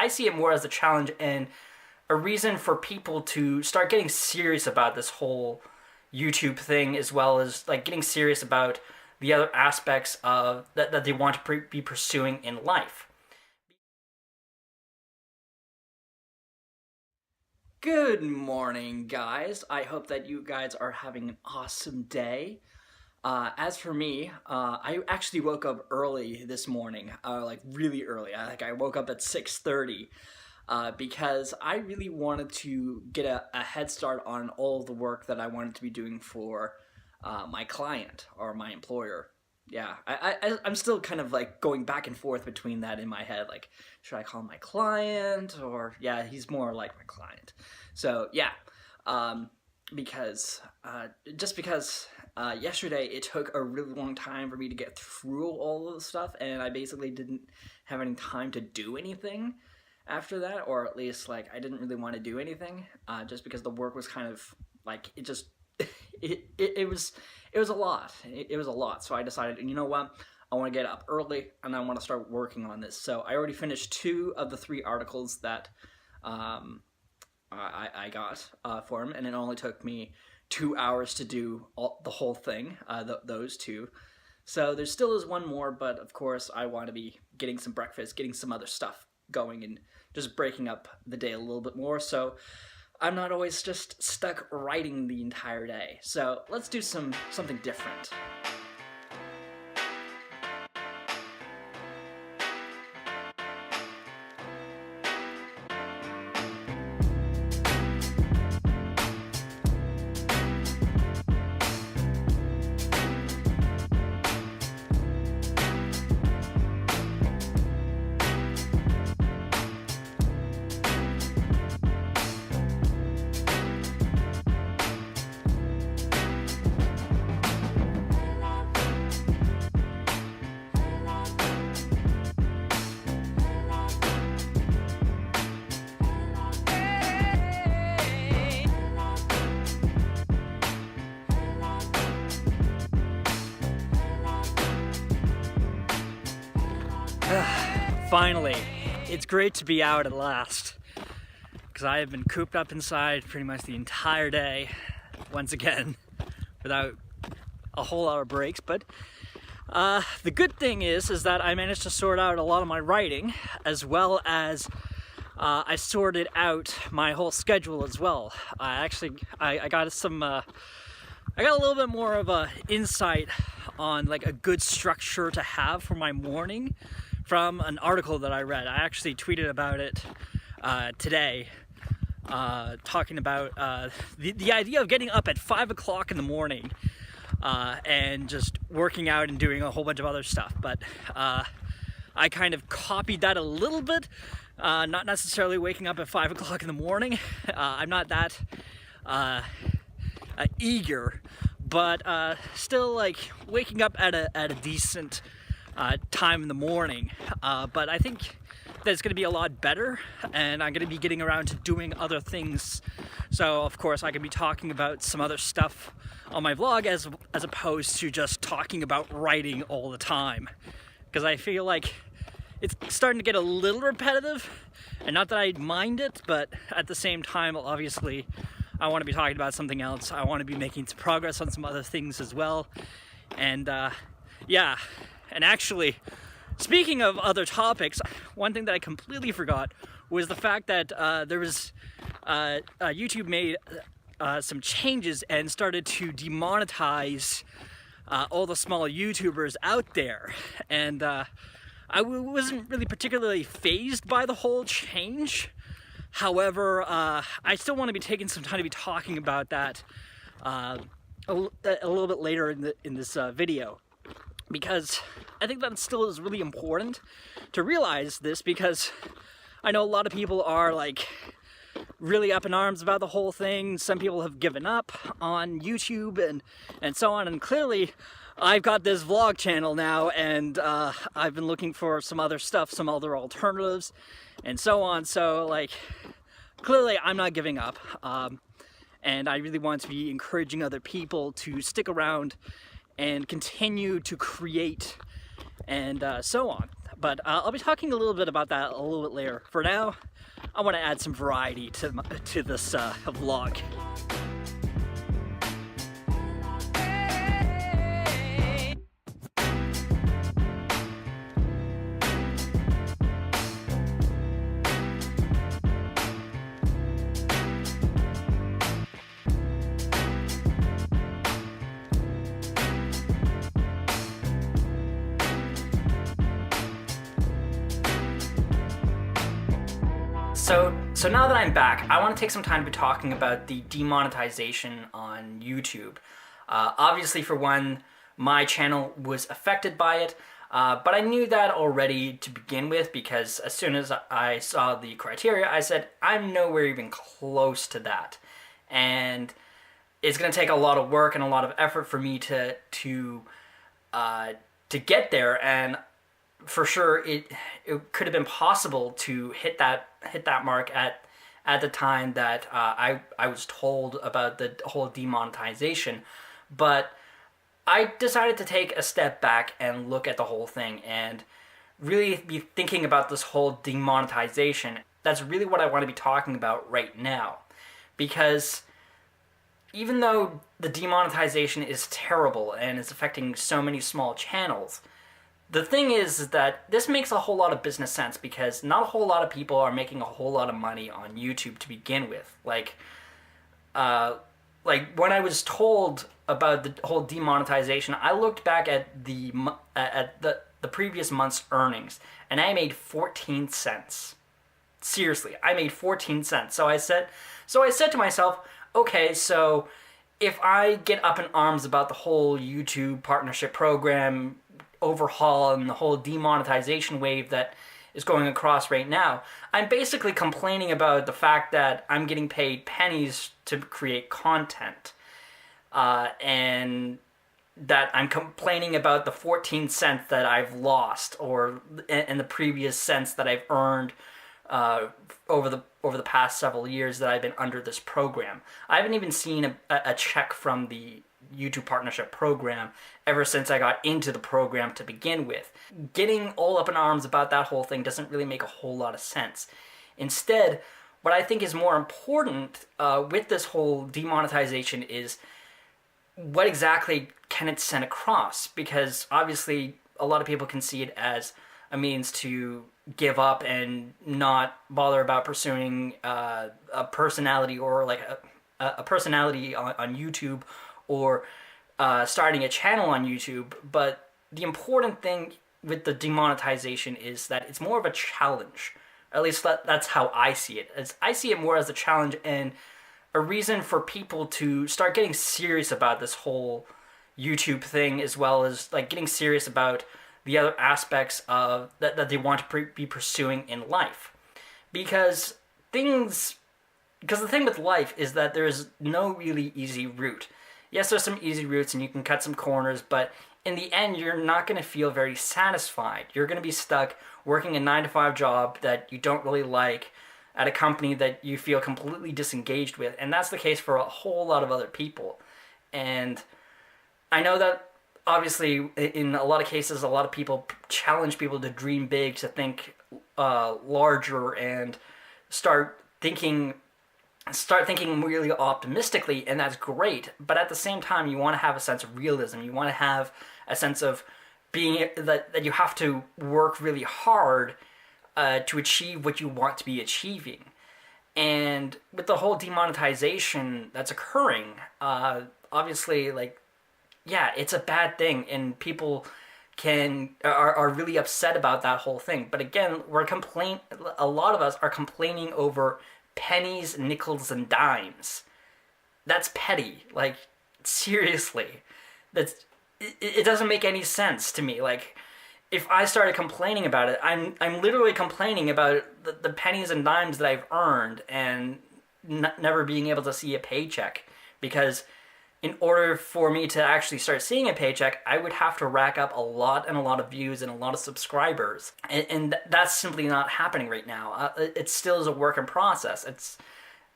I see it more as a challenge and a reason for people to start getting serious about this whole YouTube thing, as well as like getting serious about the other aspects of that they want to be pursuing in life. Good morning, guys. I hope that you guys are having an awesome day. As for me, I actually woke up early this morning, like really early. I woke up at 6:30 because I really wanted to get a head start on all of the work that I wanted to be doing for my client or my employer. Yeah, I'm still kind of like going back and forth between that in my head. Like, should I call him my client, or yeah, he's more like my client. So yeah, because just because yesterday it took a really long time for me to get through all of the stuff, and I basically didn't have any time to do anything after that, or at least like I didn't really want to do anything, just because the work was kind of like it just it was a lot. It was a lot. So I decided, you know what? I want to get up early and I want to start working on this. So I already finished 2 of the 3 articles that I got for him, and it only took me 2 hours to do the whole thing, those 2. So there still is one more, but of course I want to be getting some breakfast, getting some other stuff going, and just breaking up the day a little bit more. So I'm not always just stuck writing the entire day. So let's do something different. Finally, it's great to be out at last, because I have been cooped up inside pretty much the entire day, once again, without a whole lot of breaks. But the good thing is that I managed to sort out a lot of my writing, as well as I sorted out my whole schedule as well. I got some, I got a little bit more of a insight on like a good structure to have for my morning from an article that I read. I actually tweeted about it today, talking about the idea of getting up at 5 o'clock in the morning and just working out and doing a whole bunch of other stuff. But I kind of copied that a little bit, not necessarily waking up at 5 o'clock in the morning. I'm not that eager, but still like waking up at a decent time in the morning, but I think that it's going to be a lot better, and I'm going to be getting around to doing other things. So of course I can be talking about some other stuff on my vlog as opposed to just talking about writing all the time, because I feel like it's starting to get a little repetitive, and not that I mind it, but at the same time, obviously I want to be talking about something else. I want to be making some progress on some other things as well. And yeah. And actually, speaking of other topics, one thing that I completely forgot was the fact that there was YouTube made some changes and started to demonetize all the small YouTubers out there. And I wasn't really particularly fazed by the whole change. However, I still want to be taking some time to be talking about that a little bit later in this video. Because I think that still is really important to realize this, because I know a lot of people are like really up in arms about the whole thing. Some people have given up on YouTube and so on, and clearly I've got this vlog channel now, and I've been looking for some other stuff, some other alternatives and so on. So like clearly I'm not giving up, and I really want to be encouraging other people to stick around and continue to create and so on. But I'll be talking a little bit about that a little bit later. For now, I want to add some variety to this vlog. So now that I'm back, I want to take some time to be talking about the demonetization on YouTube. Obviously, for one, my channel was affected by it, but I knew that already to begin with, because as soon as I saw the criteria, I said, I'm nowhere even close to that. And it's going to take a lot of work and a lot of effort for me to get there, and for sure, it could have been possible to hit that mark at the time that I was told about the whole demonetization, but I decided to take a step back and look at the whole thing and really be thinking about this whole demonetization. That's really what I want to be talking about right now, because even though the demonetization is terrible and is affecting so many small channels, the thing is that this makes a whole lot of business sense, because not a whole lot of people are making a whole lot of money on YouTube to begin with. Like when I was told about the whole demonetization, I looked back at the previous month's earnings, and I made 14 cents. Seriously, I made 14 cents. So I said to myself, okay, so if I get up in arms about the whole YouTube partnership program overhaul and the whole demonetization wave that is going across right now, I'm basically complaining about the fact that I'm getting paid pennies to create content, and that I'm complaining about the 14 cents that I've lost, or in the previous cents that I've earned over the past several years that I've been under this program. I haven't even seen a check from the YouTube partnership program ever since I got into the program to begin with. Getting all up in arms about that whole thing doesn't really make a whole lot of sense. Instead, what I think is more important with this whole demonetization is what exactly can it send across, because obviously a lot of people can see it as a means to give up and not bother about pursuing a personality, or like a personality on YouTube, or starting a channel on YouTube. But the important thing with the demonetization is that it's more of a challenge. At least that's how I see it. I see it more as a challenge and a reason for people to start getting serious about this whole YouTube thing, as well as like getting serious about the other aspects of that they want to be pursuing in life. Because the thing with life is that there's no really easy route. Yes, there's some easy routes and you can cut some corners, but in the end, you're not going to feel very satisfied. You're going to be stuck working a 9-to-5 job that you don't really like, at a company that you feel completely disengaged with. And that's the case for a whole lot of other people. And I know that obviously in a lot of cases, a lot of people challenge people to dream big, to think larger, and start thinking really optimistically, and that's great. But at the same time, you want to have a sense of realism. You want to have a sense of being that you have to work really hard to achieve what you want to be achieving. And with the whole demonetization that's occurring, obviously, like, yeah, it's a bad thing, and people are really upset about that whole thing. But again, a lot of us are complaining over pennies, nickels, and dimes. That's petty. Like, seriously. It doesn't make any sense to me. Like, if I started complaining about it, I'm literally complaining about the pennies and dimes that I've earned and never being able to see a paycheck. Because in order for me to actually start seeing a paycheck, I would have to rack up a lot of views and a lot of subscribers. And that's simply not happening right now. It still is a work in process.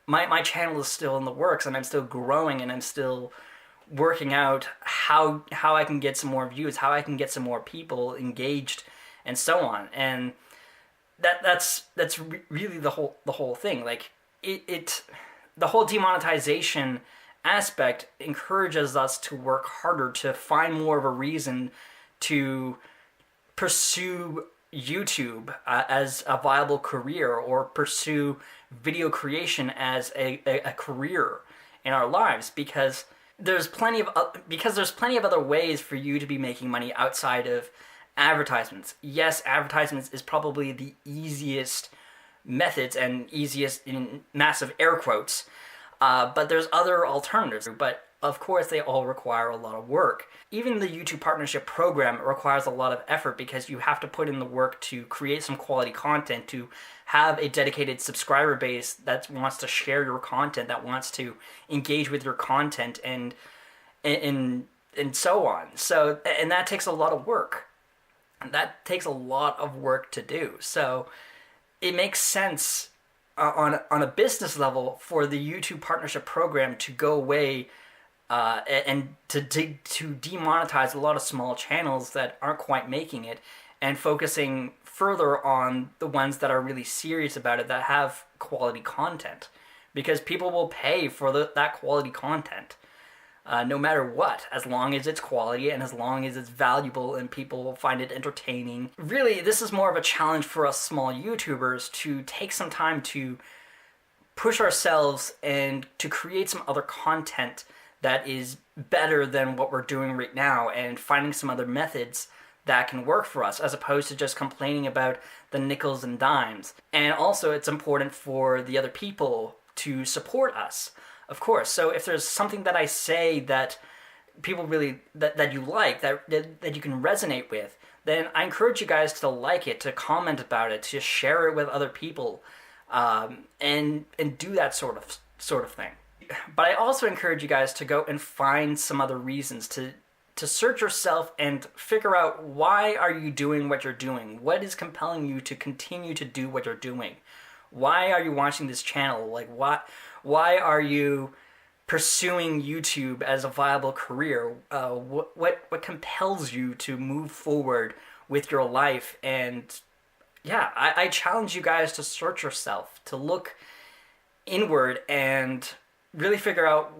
My channel is still in the works, and I'm still growing, and I'm still working out how I can get some more views, how I can get some more people engaged and so on. And that's really the whole thing. Like the whole demonetization aspect encourages us to work harder, to find more of a reason to pursue YouTube as a viable career, or pursue video creation as a career in our lives, because there's plenty of other ways for you to be making money outside of advertisements. Yes, advertisements is probably the easiest methods and easiest in massive air quotes, but there's other alternatives. But of course, they all require a lot of work. Even the YouTube Partnership Program requires a lot of effort, because you have to put in the work to create some quality content, to have a dedicated subscriber base that wants to share your content, that wants to engage with your content, and so on. So, and that takes a lot of work. That takes a lot of work to do. So it makes sense on a business level for the YouTube Partnership Program to go away and to demonetize a lot of small channels that aren't quite making it, and focusing further on the ones that are really serious about it, that have quality content, because people will pay for that quality content no matter what, as long as it's quality and as long as it's valuable and people will find it entertaining. Really, this is more of a challenge for us small YouTubers to take some time to push ourselves and to create some other content that is better than what we're doing right now, and finding some other methods that can work for us, as opposed to just complaining about the nickels and dimes. And also, it's important for the other people to support us, of course. So if there's something that I say that people really, that you like, that you can resonate with, then I encourage you guys to like it, to comment about it, to share it with other people, and do that sort of thing. But I also encourage you guys to go and find some other reasons, to search yourself and figure out, why are you doing what you're doing? What is compelling you to continue to do what you're doing? Why are you watching this channel? Like, why are you pursuing YouTube as a viable career? What compels you to move forward with your life? And yeah, I challenge you guys to search yourself, to look inward and really figure out,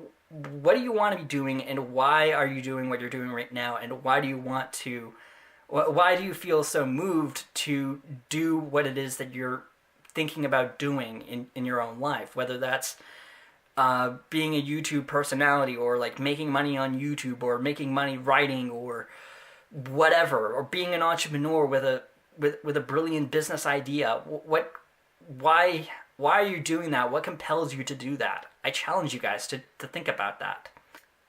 what do you want to be doing, and why are you doing what you're doing right now, and why do you feel so moved to do what it is that you're thinking about doing in your own life, whether that's being a YouTube personality, or like making money on YouTube, or making money writing, or whatever, or being an entrepreneur with a brilliant business idea. Why are you doing that? What compels you to do that? I challenge you guys to think about that.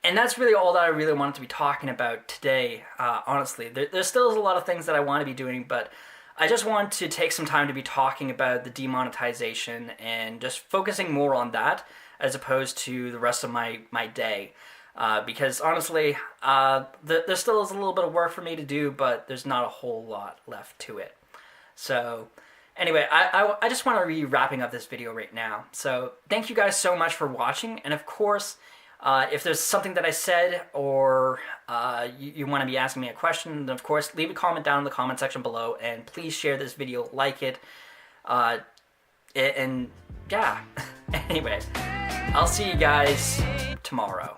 And that's really all that I really wanted to be talking about today, honestly. There still is a lot of things that I want to be doing, but I just want to take some time to be talking about the demonetization and just focusing more on that as opposed to the rest of my day. Because honestly, there still is a little bit of work for me to do, but there's not a whole lot left to it. So anyway, I just want to be wrapping up this video right now. So thank you guys so much for watching. And of course, if there's something that I said, or you want to be asking me a question, then of course leave a comment down in the comment section below, and please share this video, like it, and yeah. Anyway, I'll see you guys tomorrow.